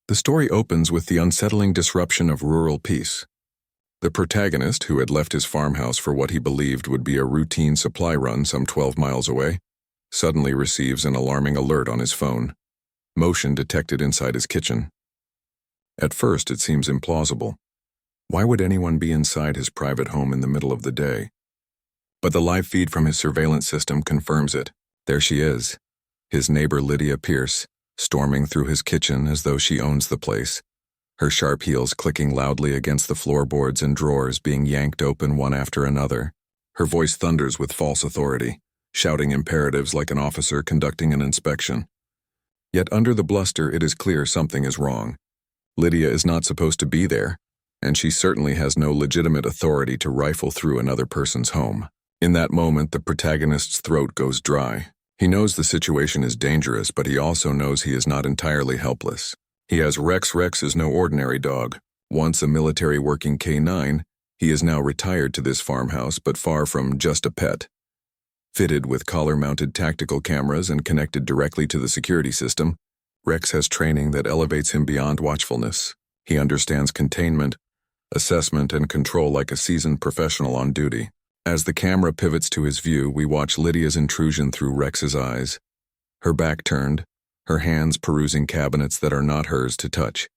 The story opens with the unsettling disruption of rural peace. The protagonist, who had left his farmhouse for what he believed would be a routine supply run some 12 miles away, suddenly receives an alarming alert on his phone. Motion detected inside his kitchen. At first, it seems implausible. Why would anyone be inside his private home in the middle of the day? But the live feed from his surveillance system confirms it. There she is, his neighbor Lydia Pierce, storming through his kitchen as though she owns the place, her sharp heels clicking loudly against the floorboards and drawers being yanked open one after another. Her voice thunders with false authority, shouting imperatives like an officer conducting an inspection. Yet under the bluster, it is clear something is wrong. Lydia is not supposed to be there, and she certainly has no legitimate authority to rifle through another person's home. In that moment, the protagonist's throat goes dry. He knows the situation is dangerous, but he also knows he is not entirely helpless. He has Rex. Rex is no ordinary dog. Once a military working K9, he is now retired to this farmhouse, but far from just a pet. Fitted with collar-mounted tactical cameras and connected directly to the security system, Rex has training that elevates him beyond watchfulness. He understands containment, assessment, and control like a seasoned professional on duty. As the camera pivots to his view, we watch Lydia's intrusion through Rex's eyes. Her back turned, her hands perusing cabinets that are not hers to touch.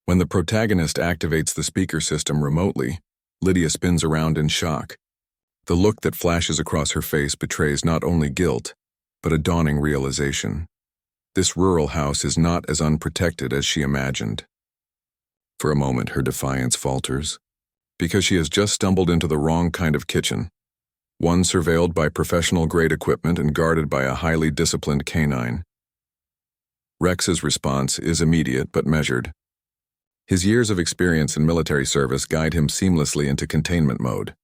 When the protagonist activates the speaker system remotely, Lydia spins around in shock. The look that flashes across her face betrays not only guilt, but a dawning realization. This rural house is not as unprotected as she imagined. For a moment, her defiance falters, because she has just stumbled into the wrong kind of kitchen, one surveilled by professional-grade equipment and guarded by a highly disciplined canine. Rex's response is immediate but measured. His years of experience in military service guide him seamlessly into containment mode.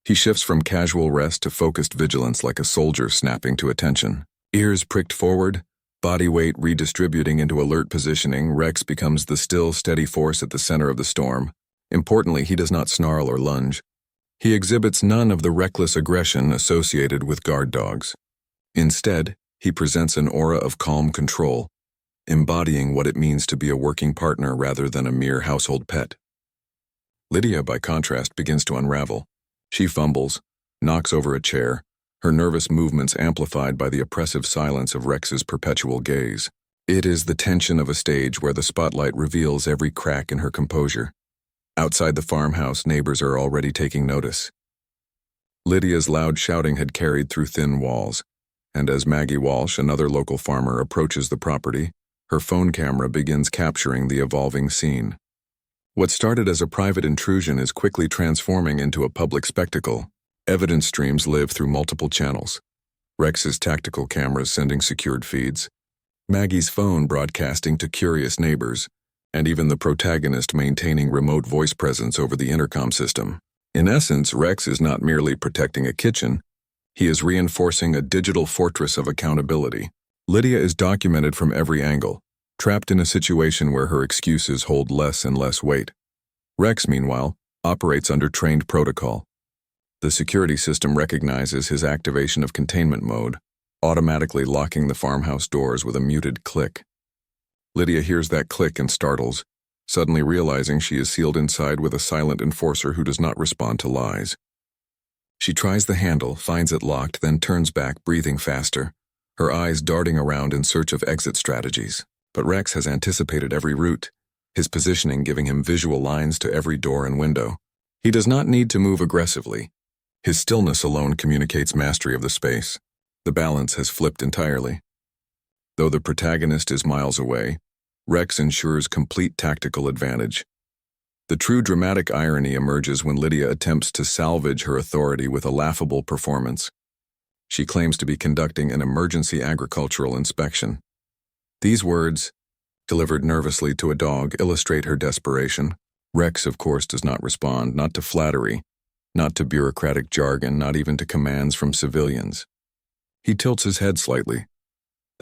He shifts from casual rest to focused vigilance like a soldier snapping to attention. Ears pricked forward, body weight redistributing into alert positioning, Rex becomes the still, steady force at the center of the storm. Importantly, he does not snarl or lunge. He exhibits none of the reckless aggression associated with guard dogs. Instead, he presents an aura of calm control, embodying what it means to be a working partner rather than a mere household pet. Lydia, by contrast, begins to unravel. She fumbles, knocks over a chair, her nervous movements amplified by the oppressive silence of Rex's perpetual gaze. It is the tension of a stage where the spotlight reveals every crack in her composure. Outside the farmhouse, neighbors are already taking notice. Lydia's loud shouting had carried through thin walls, and as Maggie Walsh, another local farmer, approaches the property, her phone camera begins capturing the evolving scene. What started as a private intrusion is quickly transforming into a public spectacle. Evidence streams live through multiple channels. Rex's tactical cameras sending secured feeds, Maggie's phone broadcasting to curious neighbors, and even the protagonist maintaining remote voice presence over the intercom system. In essence, Rex is not merely protecting a kitchen, he is reinforcing a digital fortress of accountability. Lydia is documented from every angle, trapped in a situation where her excuses hold less and less weight. Rex, meanwhile, operates under trained protocol. The security system recognizes his activation of containment mode, automatically locking the farmhouse doors with a muted click. Lydia hears that click and startles, suddenly realizing she is sealed inside with a silent enforcer who does not respond to lies. She tries the handle, finds it locked, then turns back, breathing faster, her eyes darting around in search of exit strategies. But Rex has anticipated every route, his positioning giving him visual lines to every door and window. He does not need to move aggressively. His stillness alone communicates mastery of the space. The balance has flipped entirely. Though the protagonist is miles away, Rex ensures complete tactical advantage. The true dramatic irony emerges when Lydia attempts to salvage her authority with a laughable performance. She claims to be conducting an emergency agricultural inspection. These words, delivered nervously to a dog, illustrate her desperation. Rex, of course, does not respond, not to flattery, not to bureaucratic jargon, not even to commands from civilians. He tilts his head slightly,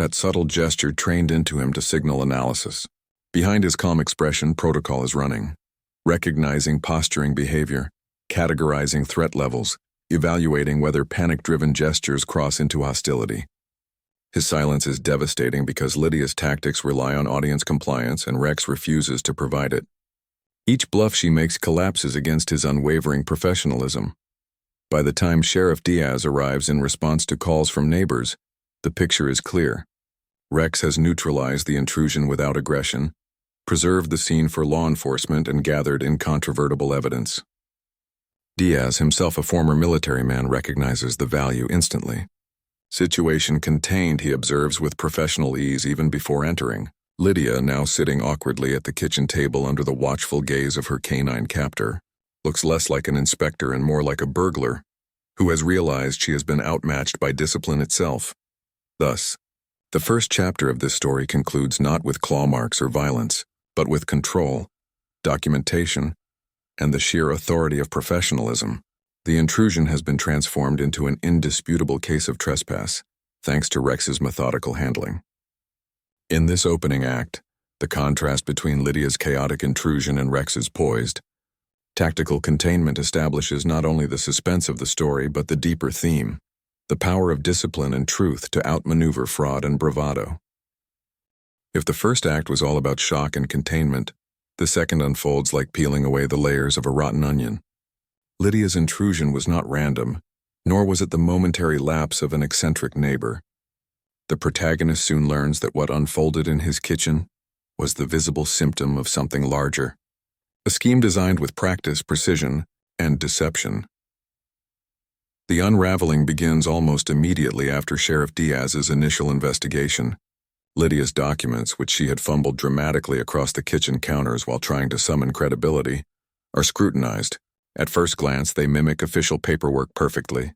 that subtle gesture trained into him to signal analysis. Behind his calm expression, protocol is running, recognizing posturing behavior, categorizing threat levels, evaluating whether panic-driven gestures cross into hostility. His silence is devastating because Lydia's tactics rely on audience compliance and Rex refuses to provide it. Each bluff she makes collapses against his unwavering professionalism. By the time Sheriff Diaz arrives in response to calls from neighbors, the picture is clear. Rex has neutralized the intrusion without aggression, preserved the scene for law enforcement, and gathered incontrovertible evidence. Diaz, himself a former military man, recognizes the value instantly. Situation contained, he observes with professional ease even before entering. Lydia, now sitting awkwardly at the kitchen table under the watchful gaze of her canine captor, looks less like an inspector and more like a burglar who has realized she has been outmatched by discipline itself. Thus, the first chapter of this story concludes not with claw marks or violence, but with control, documentation, and the sheer authority of professionalism. The intrusion has been transformed into an indisputable case of trespass, thanks to Rex's methodical handling. In this opening act, the contrast between Lydia's chaotic intrusion and Rex's poised, tactical containment establishes not only the suspense of the story but the deeper theme, the power of discipline and truth to outmaneuver fraud and bravado. If the first act was all about shock and containment, the second unfolds like peeling away the layers of a rotten onion. Lydia's intrusion was not random, nor was it the momentary lapse of an eccentric neighbor. The protagonist soon learns that what unfolded in his kitchen was the visible symptom of something larger, a scheme designed with practice, precision, and deception. The unraveling begins almost immediately after Sheriff Diaz's initial investigation. Lydia's documents, which she had fumbled dramatically across the kitchen counters while trying to summon credibility, are scrutinized. At first glance, they mimic official paperwork perfectly.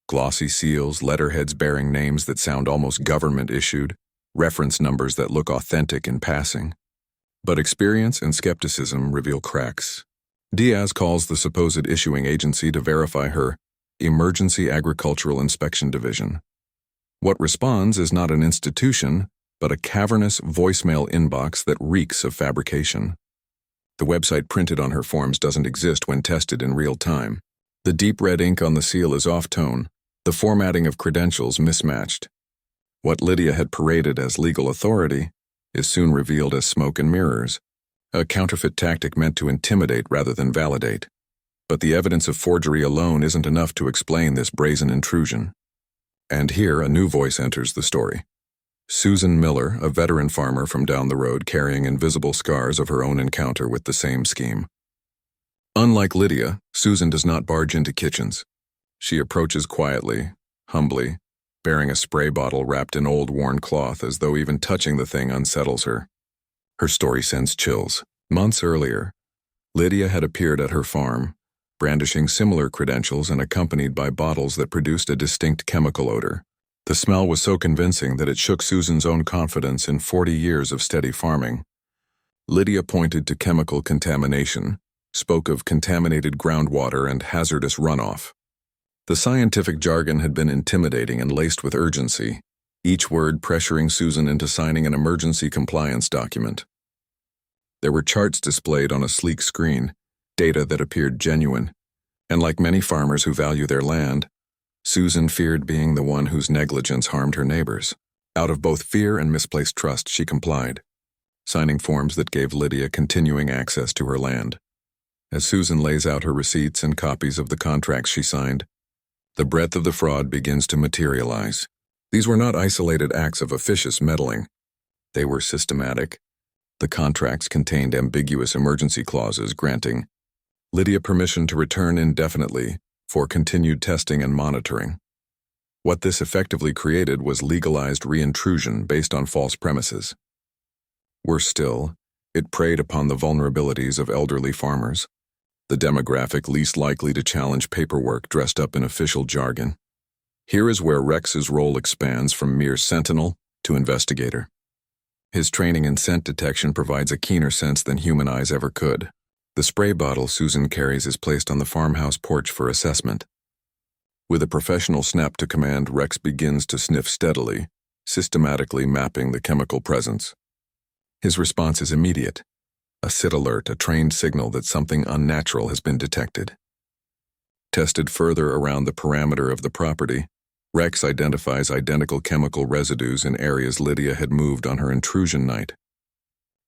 Glossy seals, letterheads bearing names that sound almost government-issued, reference numbers that look authentic in passing. But experience and skepticism reveal cracks. Diaz calls the supposed issuing agency to verify her Emergency Agricultural Inspection Division. What responds is not an institution, but a cavernous voicemail inbox that reeks of fabrication. The website printed on her forms doesn't exist when tested in real time. The deep red ink on the seal is off-tone, the formatting of credentials mismatched. What Lydia had paraded as legal authority is soon revealed as smoke and mirrors, a counterfeit tactic meant to intimidate rather than validate. But the evidence of forgery alone isn't enough to explain this brazen intrusion. And here a new voice enters the story. Susan Miller, a veteran farmer from down the road carrying invisible scars of her own encounter with the same scheme. Unlike Lydia, Susan does not barge into kitchens. She approaches quietly, humbly, bearing a spray bottle wrapped in old worn cloth as though even touching the thing unsettles her. Her story sends chills. Months earlier, Lydia had appeared at her farm, brandishing similar credentials and accompanied by bottles that produced a distinct chemical odor. The smell was so convincing that it shook Susan's own confidence in 40 years of steady farming. Lydia pointed to chemical contamination, spoke of contaminated groundwater and hazardous runoff. The scientific jargon had been intimidating and laced with urgency, each word pressuring Susan into signing an emergency compliance document. There were charts displayed on a sleek screen, data that appeared genuine, and like many farmers who value their land, Susan feared being the one whose negligence harmed her neighbors. Out of both fear and misplaced trust, she complied, signing forms that gave Lydia continuing access to her land. As Susan lays out her receipts and copies of the contracts she signed, the breadth of the fraud begins to materialize. These were not isolated acts of officious meddling. They were systematic. The contracts contained ambiguous emergency clauses granting Lydia permission to return indefinitely for continued testing and monitoring. What this effectively created was legalized reintrusion based on false premises. Worse still, it preyed upon the vulnerabilities of elderly farmers, the demographic least likely to challenge paperwork dressed up in official jargon. Here is where Rex's role expands from mere sentinel to investigator. His training in scent detection provides a keener sense than human eyes ever could. The spray bottle Susan carries is placed on the farmhouse porch for assessment. With a professional snap to command, Rex begins to sniff steadily, systematically mapping the chemical presence. His response is immediate. A sit alert, a trained signal that something unnatural has been detected. Tested further around the perimeter of the property, Rex identifies identical chemical residues in areas Lydia had moved on her intrusion night.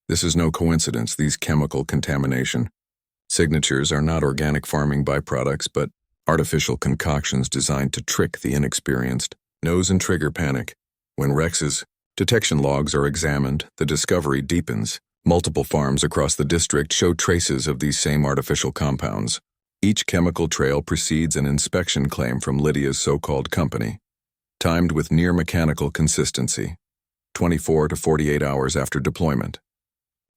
This is no coincidence, these chemical contamination signatures are not organic farming byproducts, but artificial concoctions designed to trick the inexperienced, nose and trigger panic. When Rex's detection logs are examined, the discovery deepens. Multiple farms across the district show traces of these same artificial compounds. Each chemical trail precedes an inspection claim from Lydia's so-called company, timed with near-mechanical consistency, 24 to 48 hours after deployment.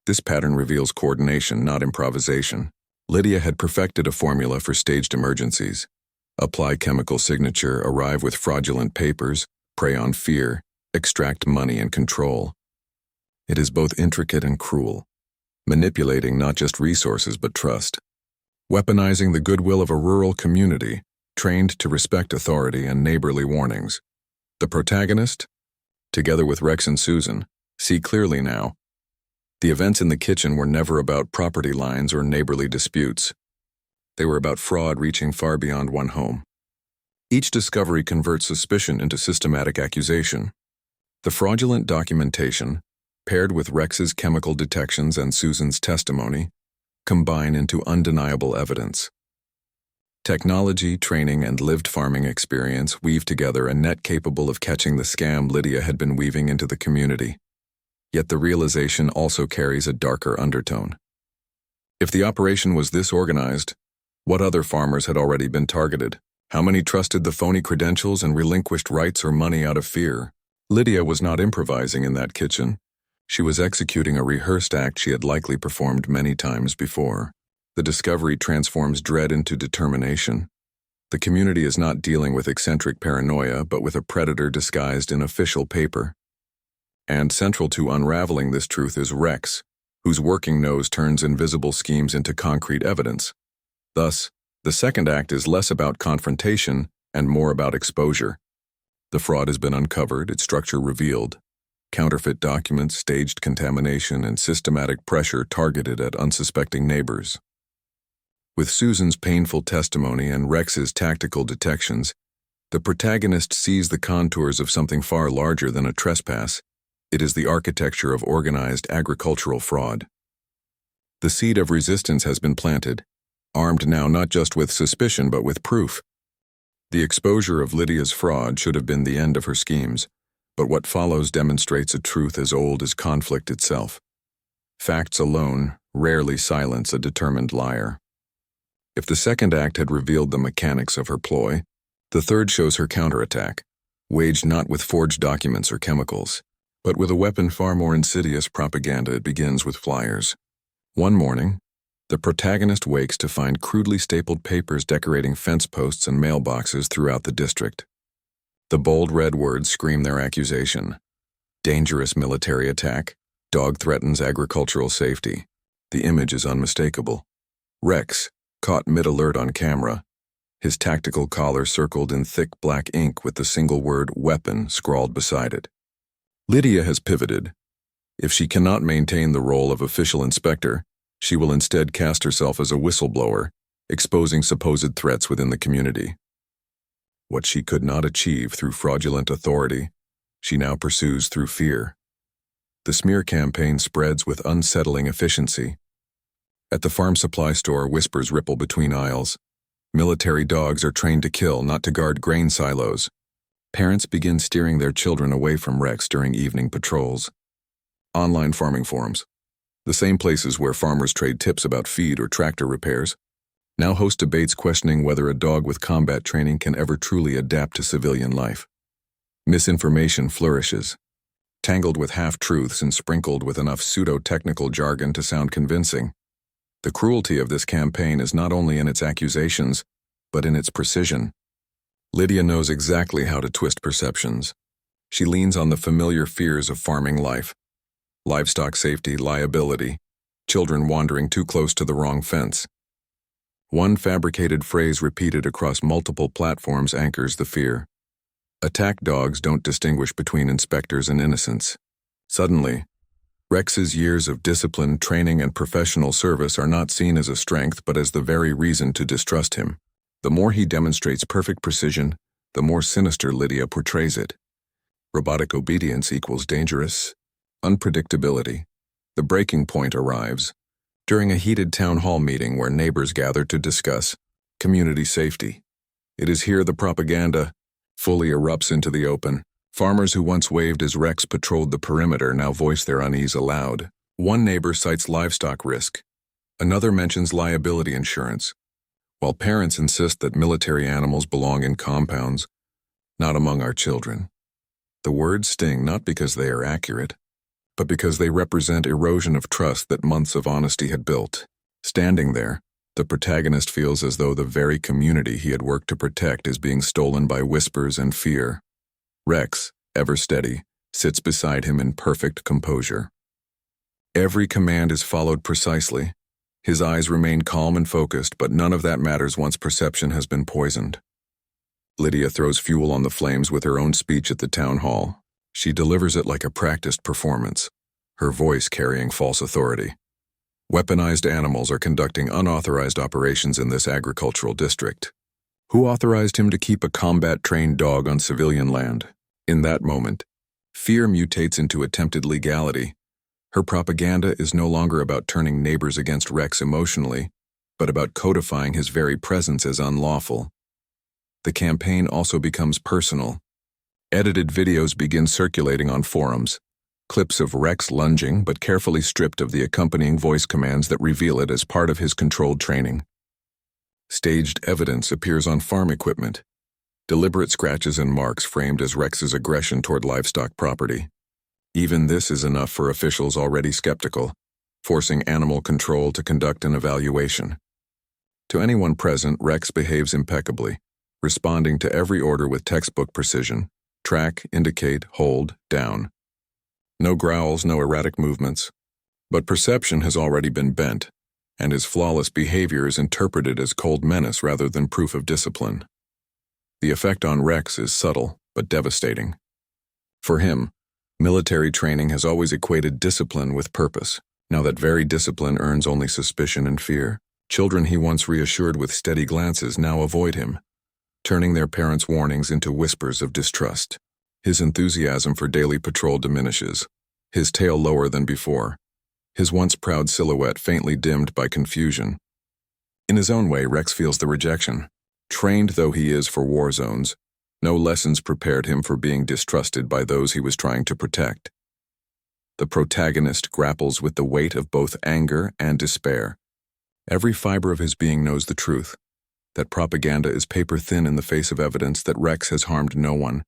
This pattern reveals coordination, not improvisation. Lydia had perfected a formula for staged emergencies. Apply chemical signature, arrive with fraudulent papers, prey on fear, extract money and control. It is both intricate and cruel, manipulating not just resources but trust. Weaponizing the goodwill of a rural community, trained to respect authority and neighborly warnings. The protagonist, together with Rex and Susan, see clearly now. The events in the kitchen were never about property lines or neighborly disputes. They were about fraud reaching far beyond one home. Each discovery converts suspicion into systematic accusation. The fraudulent documentation, paired with Rex's chemical detections and Susan's testimony, combine into undeniable evidence. Technology, training, and lived farming experience weave together a net capable of catching the scam Lydia had been weaving into the community. Yet the realization also carries a darker undertone. If the operation was this organized, what other farmers had already been targeted? How many trusted the phony credentials and relinquished rights or money out of fear? Lydia was not improvising in that kitchen. She was executing a rehearsed act she had likely performed many times before. The discovery transforms dread into determination. The community is not dealing with eccentric paranoia, but with a predator disguised in official paper. And central to unraveling this truth is Rex, whose working nose turns invisible schemes into concrete evidence. Thus, the second act is less about confrontation and more about exposure. The fraud has been uncovered, its structure revealed. Counterfeit documents, staged contamination, and systematic pressure targeted at unsuspecting neighbors. With Susan's painful testimony and Rex's tactical detections, the protagonist sees the contours of something far larger than a trespass. It is the architecture of organized agricultural fraud. The seed of resistance has been planted, armed now not just with suspicion but with proof. The exposure of Lydia's fraud should have been the end of her schemes, but what follows demonstrates a truth as old as conflict itself. Facts alone rarely silence a determined liar. If the second act had revealed the mechanics of her ploy, the third shows her counterattack, waged not with forged documents or chemicals, but with a weapon far more insidious: propaganda. It begins with flyers. One morning, the protagonist wakes to find crudely stapled papers decorating fence posts and mailboxes throughout the district. The bold red words scream their accusation. Dangerous military attack. Dog threatens agricultural safety. The image is unmistakable. Rex, caught mid-alert on camera, his tactical collar circled in thick black ink with the single word "weapon" scrawled beside it. Lydia has pivoted. If she cannot maintain the role of official inspector, she will instead cast herself as a whistleblower, exposing supposed threats within the community. What she could not achieve through fraudulent authority, she now pursues through fear. The smear campaign spreads with unsettling efficiency. At the farm supply store, whispers ripple between aisles. Military dogs are trained to kill, not to guard grain silos. Parents begin steering their children away from Rex during evening patrols. Online farming forums, the same places where farmers trade tips about feed or tractor repairs, now host debates questioning whether a dog with combat training can ever truly adapt to civilian life. Misinformation flourishes, tangled with half-truths and sprinkled with enough pseudo-technical jargon to sound convincing. The cruelty of this campaign is not only in its accusations, but in its precision. Lydia knows exactly how to twist perceptions. She leans on the familiar fears of farming life: livestock safety, liability, children wandering too close to the wrong fence. One fabricated phrase repeated across multiple platforms anchors the fear. Attack dogs don't distinguish between inspectors and innocents. Suddenly, Rex's years of discipline, training, and professional service are not seen as a strength but as the very reason to distrust him. The more he demonstrates perfect precision, the more sinister Lydia portrays it. Robotic obedience equals dangerous unpredictability. The breaking point arrives during a heated town hall meeting where neighbors gather to discuss community safety. It is here the propaganda fully erupts into the open. Farmers who once waved as Rex patrolled the perimeter now voice their unease aloud. One neighbor cites livestock risk. Another mentions liability insurance, while parents insist that military animals belong in compounds, not among our children. The words sting not because they are accurate, but because they represent erosion of trust that months of honesty had built. Standing there, the protagonist feels as though the very community he had worked to protect is being stolen by whispers and fear. Rex, ever steady, sits beside him in perfect composure. Every command is followed precisely. His eyes remain calm and focused, but none of that matters once perception has been poisoned. Lydia throws fuel on the flames with her own speech at the town hall. She delivers it like a practiced performance, her voice carrying false authority. Weaponized animals are conducting unauthorized operations in this agricultural district. Who authorized him to keep a combat-trained dog on civilian land? In that moment, fear mutates into attempted legality. Her propaganda is no longer about turning neighbors against Rex emotionally, but about codifying his very presence as unlawful. The campaign also becomes personal. Edited videos begin circulating on forums, clips of Rex lunging but carefully stripped of the accompanying voice commands that reveal it as part of his controlled training. Staged evidence appears on farm equipment, deliberate scratches and marks framed as Rex's aggression toward livestock property. Even this is enough for officials already skeptical, forcing animal control to conduct an evaluation. To anyone present, Rex behaves impeccably, responding to every order with textbook precision: track, indicate, hold, down. No growls, no erratic movements. But perception has already been bent, and his flawless behavior is interpreted as cold menace rather than proof of discipline. The effect on Rex is subtle, but devastating. For him, military training has always equated discipline with purpose. Now that very discipline earns only suspicion and fear. Children he once reassured with steady glances now avoid him, turning their parents' warnings into whispers of distrust. His enthusiasm for daily patrol diminishes, his tail lower than before, his once proud silhouette faintly dimmed by confusion. In his own way, Rex feels the rejection. Trained though he is for war zones, no lessons prepared him for being distrusted by those he was trying to protect. The protagonist grapples with the weight of both anger and despair. Every fiber of his being knows the truth, that propaganda is paper-thin in the face of evidence that Rex has harmed no one,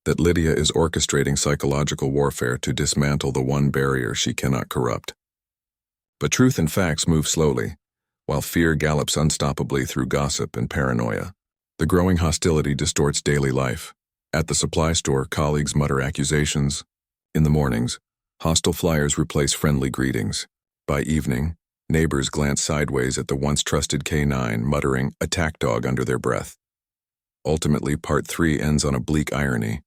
that Lydia is orchestrating psychological warfare to dismantle the one barrier she cannot corrupt. But truth and facts move slowly, while fear gallops unstoppably through gossip and paranoia. The growing hostility distorts daily life. At the supply store, colleagues mutter accusations. In the mornings, hostile flyers replace friendly greetings. By evening, neighbors glance sideways at the once trusted K9, muttering "attack dog" under their breath. Ultimately, Part 3 ends on a bleak irony.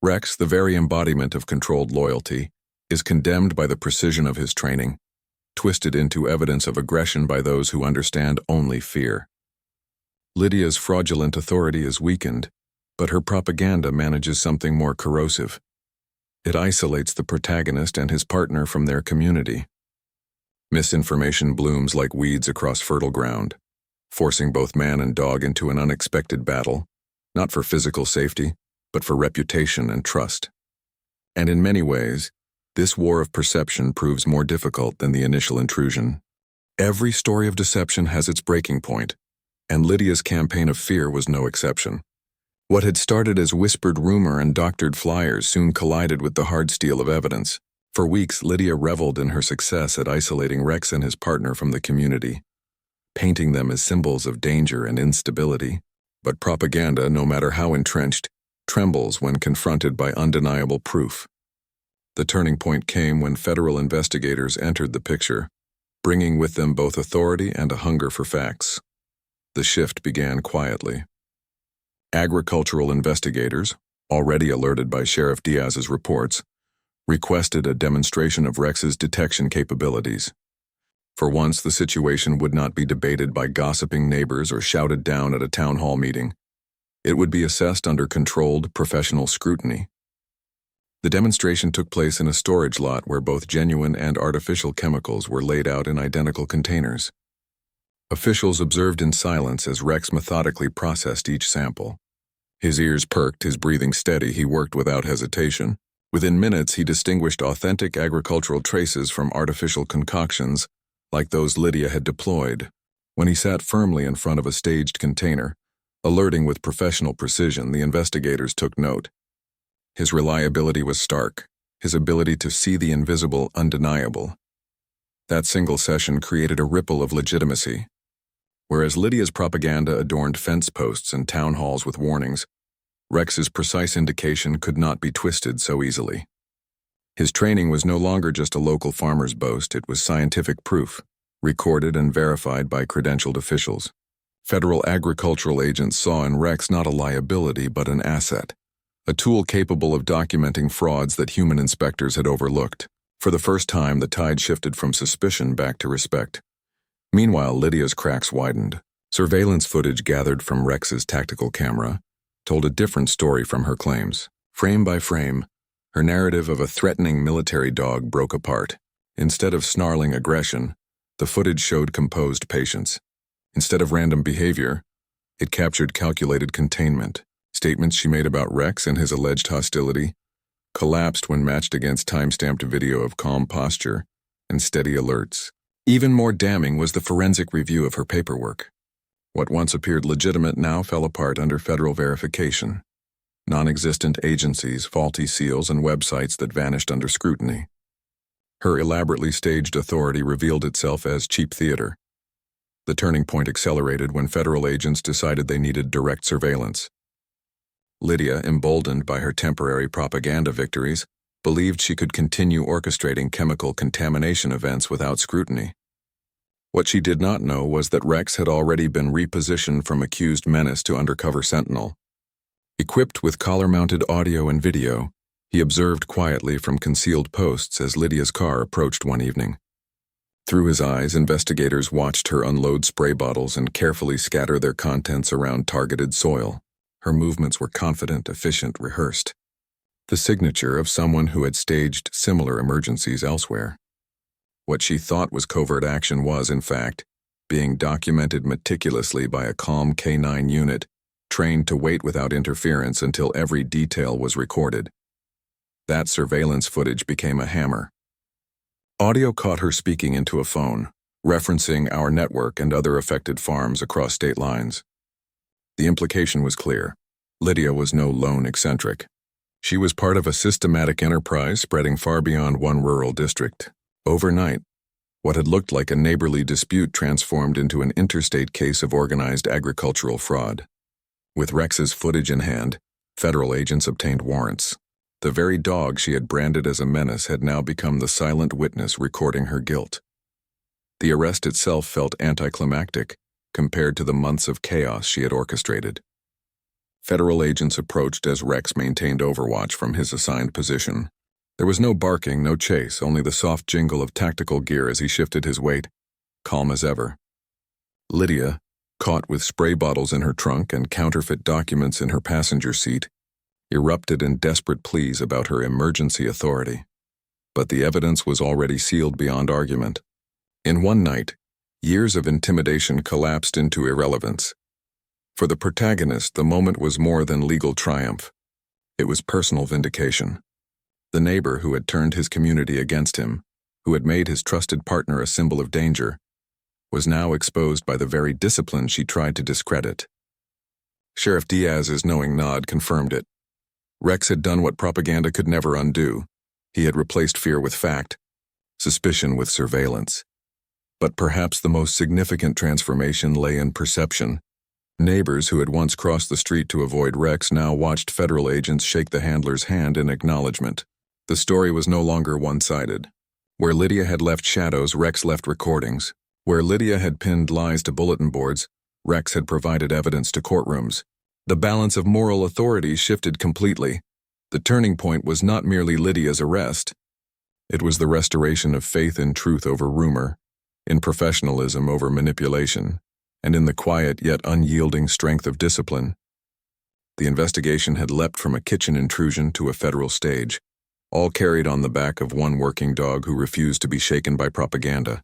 Rex, the very embodiment of controlled loyalty, is condemned by the precision of his training, twisted into evidence of aggression by those who understand only fear. Lydia's fraudulent authority is weakened, but her propaganda manages something more corrosive. It isolates the protagonist and his partner from their community. Misinformation blooms like weeds across fertile ground, forcing both man and dog into an unexpected battle, not for physical safety, but for reputation and trust. And in many ways, this war of perception proves more difficult than the initial intrusion. Every story of deception has its breaking point, and Lydia's campaign of fear was no exception. What had started as whispered rumor and doctored flyers soon collided with the hard steel of evidence. For weeks, Lydia reveled in her success at isolating Rex and his partner from the community, painting them as symbols of danger and instability. But propaganda, no matter how entrenched, trembles when confronted by undeniable proof. The turning point came when federal investigators entered the picture, bringing with them both authority and a hunger for facts. The shift began quietly. Agricultural investigators, already alerted by Sheriff Diaz's reports, requested a demonstration of Rex's detection capabilities. For once, the situation would not be debated by gossiping neighbors or shouted down at a town hall meeting. It would be assessed under controlled, professional scrutiny. The demonstration took place in a storage lot where both genuine and artificial chemicals were laid out in identical containers. Officials observed in silence as Rex methodically processed each sample. His ears perked, his breathing steady, he worked without hesitation. Within minutes, he distinguished authentic agricultural traces from artificial concoctions, like those Lydia had deployed. When he sat firmly in front of a staged container, alerting with professional precision, the investigators took note. His reliability was stark, his ability to see the invisible undeniable. That single session created a ripple of legitimacy. Whereas Lydia's propaganda adorned fence posts and town halls with warnings, Rex's precise indication could not be twisted so easily. His training was no longer just a local farmer's boast, it was scientific proof, recorded and verified by credentialed officials. Federal agricultural agents saw in Rex not a liability but an asset, a tool capable of documenting frauds that human inspectors had overlooked. For the first time, the tide shifted from suspicion back to respect. Meanwhile, Lydia's cracks widened. Surveillance footage gathered from Rex's tactical camera told a different story from her claims. Frame by frame, her narrative of a threatening military dog broke apart. Instead of snarling aggression, the footage showed composed patience. Instead of random behavior, it captured calculated containment. Statements she made about Rex and his alleged hostility collapsed when matched against time-stamped video of calm posture and steady alerts. Even more damning was the forensic review of her paperwork. What once appeared legitimate now fell apart under federal verification. Non-existent agencies, faulty seals, and websites that vanished under scrutiny. Her elaborately staged authority revealed itself as cheap theater. The turning point accelerated when federal agents decided they needed direct surveillance. Lydia, emboldened by her temporary propaganda victories, believed she could continue orchestrating chemical contamination events without scrutiny. What she did not know was that Rex had already been repositioned from accused menace to undercover sentinel. Equipped with collar-mounted audio and video, he observed quietly from concealed posts as Lydia's car approached one evening. Through his eyes, investigators watched her unload spray bottles and carefully scatter their contents around targeted soil. Her movements were confident, efficient, rehearsed. The signature of someone who had staged similar emergencies elsewhere. What she thought was covert action was, in fact, being documented meticulously by a calm K-9 unit, trained to wait without interference until every detail was recorded. That surveillance footage became a hammer. Audio caught her speaking into a phone, referencing our network and other affected farms across state lines. The implication was clear. Lydia was no lone eccentric. She was part of a systematic enterprise spreading far beyond one rural district. Overnight, what had looked like a neighborly dispute transformed into an interstate case of organized agricultural fraud. With Rex's footage in hand, federal agents obtained warrants. The very dog she had branded as a menace had now become the silent witness recording her guilt. The arrest itself felt anticlimactic compared to the months of chaos she had orchestrated. Federal agents approached as Rex maintained overwatch from his assigned position. There was no barking, no chase, only the soft jingle of tactical gear as he shifted his weight, calm as ever. Lydia, caught with spray bottles in her trunk and counterfeit documents in her passenger seat, erupted in desperate pleas about her emergency authority. But the evidence was already sealed beyond argument. In one night, years of intimidation collapsed into irrelevance. For the protagonist, the moment was more than legal triumph. It was personal vindication. The neighbor who had turned his community against him, who had made his trusted partner a symbol of danger, was now exposed by the very discipline she tried to discredit. Sheriff Diaz's knowing nod confirmed it. Rex had done what propaganda could never undo. He had replaced fear with fact, suspicion with surveillance. But perhaps the most significant transformation lay in perception. Neighbors who had once crossed the street to avoid Rex now watched federal agents shake the handler's hand in acknowledgement. The story was no longer one-sided. Where Lydia had left shadows, Rex left recordings. Where Lydia had pinned lies to bulletin boards, Rex had provided evidence to courtrooms. The balance of moral authority shifted completely. The turning point was not merely Lydia's arrest. It was the restoration of faith in truth over rumor, in professionalism over manipulation, and in the quiet yet unyielding strength of discipline. The investigation had leapt from a kitchen intrusion to a federal stage, all carried on the back of one working dog who refused to be shaken by propaganda.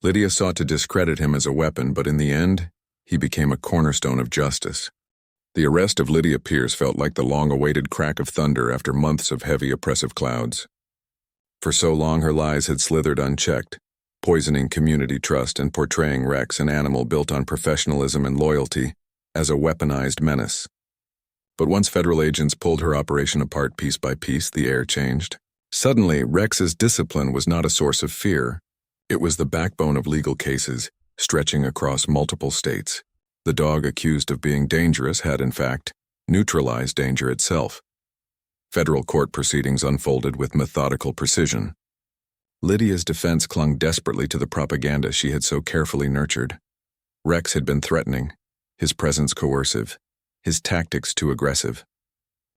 Lydia sought to discredit him as a weapon, but in the end, he became a cornerstone of justice. The arrest of Lydia Pierce felt like the long-awaited crack of thunder after months of heavy oppressive clouds. For so long her lies had slithered unchecked, poisoning community trust and portraying Rex, an animal built on professionalism and loyalty, as a weaponized menace. But once federal agents pulled her operation apart piece by piece, the air changed. Suddenly, Rex's discipline was not a source of fear. It was the backbone of legal cases, stretching across multiple states. The dog accused of being dangerous had, in fact, neutralized danger itself. Federal court proceedings unfolded with methodical precision. Lydia's defense clung desperately to the propaganda she had so carefully nurtured. Rex had been threatening, his presence coercive, his tactics too aggressive.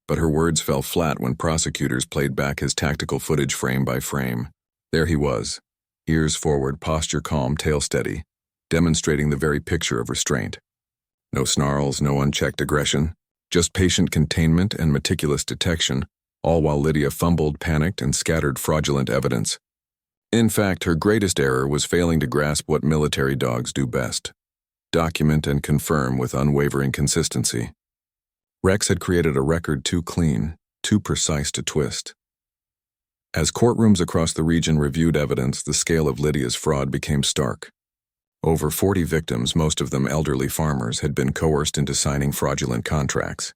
But her words fell flat when prosecutors played back his tactical footage frame by frame. There he was, ears forward, posture calm, tail steady, demonstrating the very picture of restraint. No snarls, no unchecked aggression, just patient containment and meticulous detection, all while Lydia fumbled, panicked, and scattered fraudulent evidence. In fact, her greatest error was failing to grasp what military dogs do best: document and confirm with unwavering consistency. Rex had created a record too clean, too precise to twist. As courtrooms across the region reviewed evidence, the scale of Lydia's fraud became stark. Over 40 victims, most of them elderly farmers, had been coerced into signing fraudulent contracts.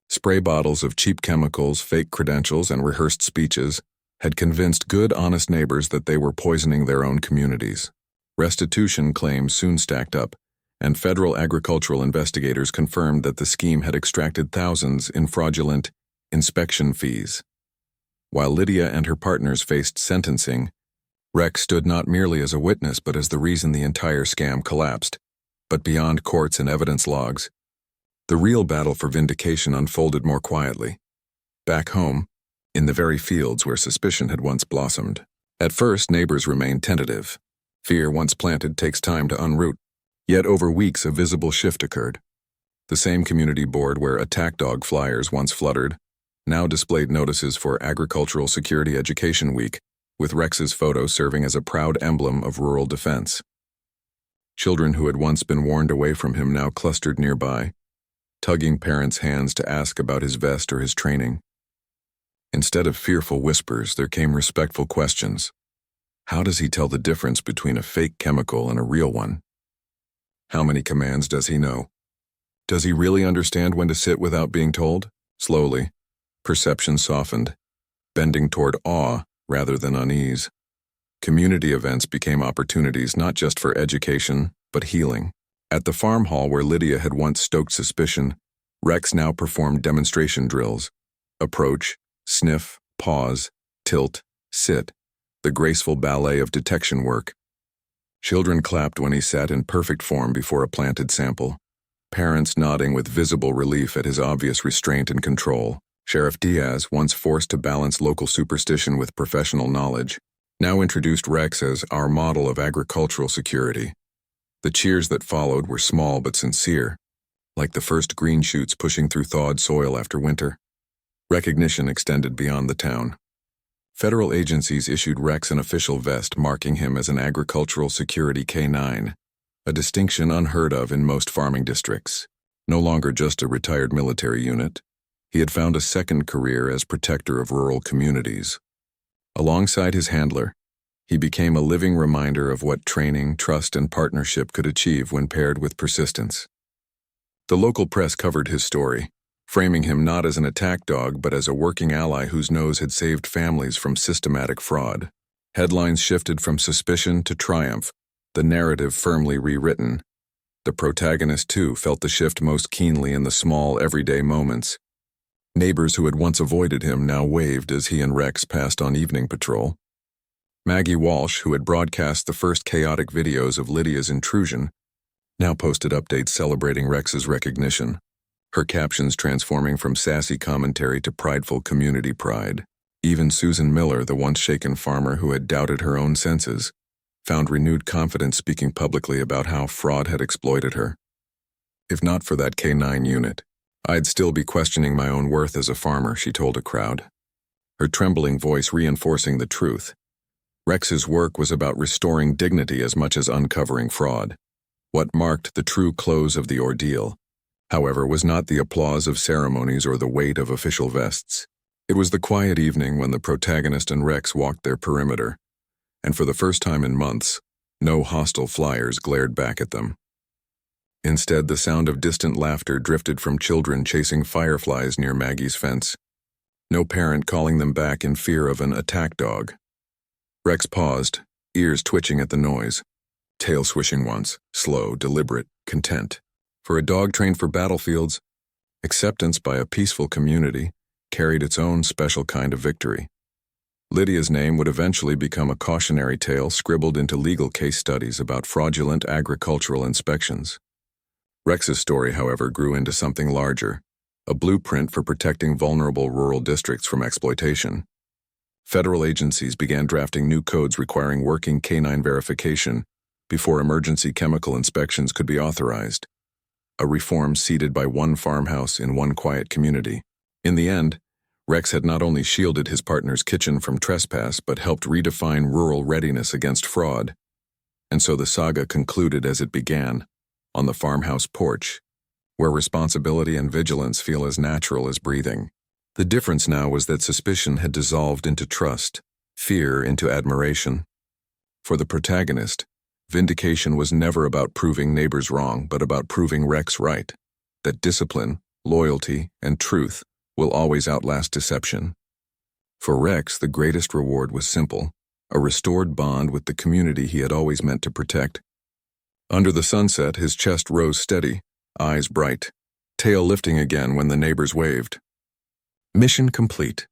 Spray bottles of cheap chemicals, fake credentials, and rehearsed speeches had convinced good, honest neighbors that they were poisoning their own communities. Restitution claims soon stacked up, and federal agricultural investigators confirmed that the scheme had extracted thousands in fraudulent inspection fees. While Lydia and her partners faced sentencing, Rex stood not merely as a witness but as the reason the entire scam collapsed. But beyond courts and evidence logs, the real battle for vindication unfolded more quietly. Back home, in the very fields where suspicion had once blossomed. At first, neighbors remained tentative. Fear, once planted, takes time to unroot. Yet over weeks a visible shift occurred. The same community board where attack dog flyers once fluttered now displayed notices for Agricultural Security Education Week, with Rex's photo serving as a proud emblem of rural defense. Children who had once been warned away from him now clustered nearby, tugging parents' hands to ask about his vest or his training. Instead of fearful whispers, there came respectful questions. How does he tell the difference between a fake chemical and a real one? How many commands does he know? Does he really understand when to sit without being told? Slowly, perception softened, bending toward awe rather than unease. Community events became opportunities not just for education, but healing. At the farm hall where Lydia had once stoked suspicion, Rex now performed demonstration drills. Approach, sniff, pause, tilt, sit, the graceful ballet of detection work. Children clapped when he sat in perfect form before a planted sample, parents nodding with visible relief at his obvious restraint and control. Sheriff Diaz, once forced to balance local superstition with professional knowledge, now introduced Rex as our model of agricultural security. The cheers that followed were small but sincere, like the first green shoots pushing through thawed soil after winter. Recognition extended beyond the town. Federal agencies issued Rex an official vest marking him as an agricultural security K9, a distinction unheard of in most farming districts. No longer just a retired military unit, he had found a second career as protector of rural communities. Alongside his handler, he became a living reminder of what training, trust, and partnership could achieve when paired with persistence. The local press covered his story, framing him not as an attack dog but as a working ally whose nose had saved families from systematic fraud. Headlines shifted from suspicion to triumph, the narrative firmly rewritten. The protagonist, too, felt the shift most keenly in the small, everyday moments. Neighbors who had once avoided him now waved as he and Rex passed on evening patrol. Maggie Walsh, who had broadcast the first chaotic videos of Lydia's intrusion, now posted updates celebrating Rex's recognition, her captions transforming from sassy commentary to prideful community pride. Even Susan Miller, the once shaken farmer who had doubted her own senses, found renewed confidence speaking publicly about how fraud had exploited her. If not for that K9 unit, I'd still be questioning my own worth as a farmer, she told a crowd, her trembling voice reinforcing the truth. Rex's work was about restoring dignity as much as uncovering fraud. What marked the true close of the ordeal, however, was not the applause of ceremonies or the weight of official vests. It was the quiet evening when the protagonist and Rex walked their perimeter, and for the first time in months, no hostile flyers glared back at them. Instead, the sound of distant laughter drifted from children chasing fireflies near Maggie's fence, no parent calling them back in fear of an attack dog. Rex paused, ears twitching at the noise, tail swishing once, slow, deliberate, content. For a dog trained for battlefields, acceptance by a peaceful community carried its own special kind of victory. Lydia's name would eventually become a cautionary tale scribbled into legal case studies about fraudulent agricultural inspections. Rex's story, however, grew into something larger, a blueprint for protecting vulnerable rural districts from exploitation. Federal agencies began drafting new codes requiring working canine verification before emergency chemical inspections could be authorized, a reform seeded by one farmhouse in one quiet community. In the end, Rex had not only shielded his partner's kitchen from trespass but helped redefine rural readiness against fraud. And so the saga concluded as it began, on the farmhouse porch, where responsibility and vigilance feel as natural as breathing. The difference now was that suspicion had dissolved into trust, fear into admiration. For the protagonist, vindication was never about proving neighbors wrong, but about proving Rex right, that discipline, loyalty, and truth will always outlast deception. For Rex, the greatest reward was simple, a restored bond with the community he had always meant to protect. Under the sunset, his chest rose steady, eyes bright, tail lifting again when the neighbors waved. Mission complete.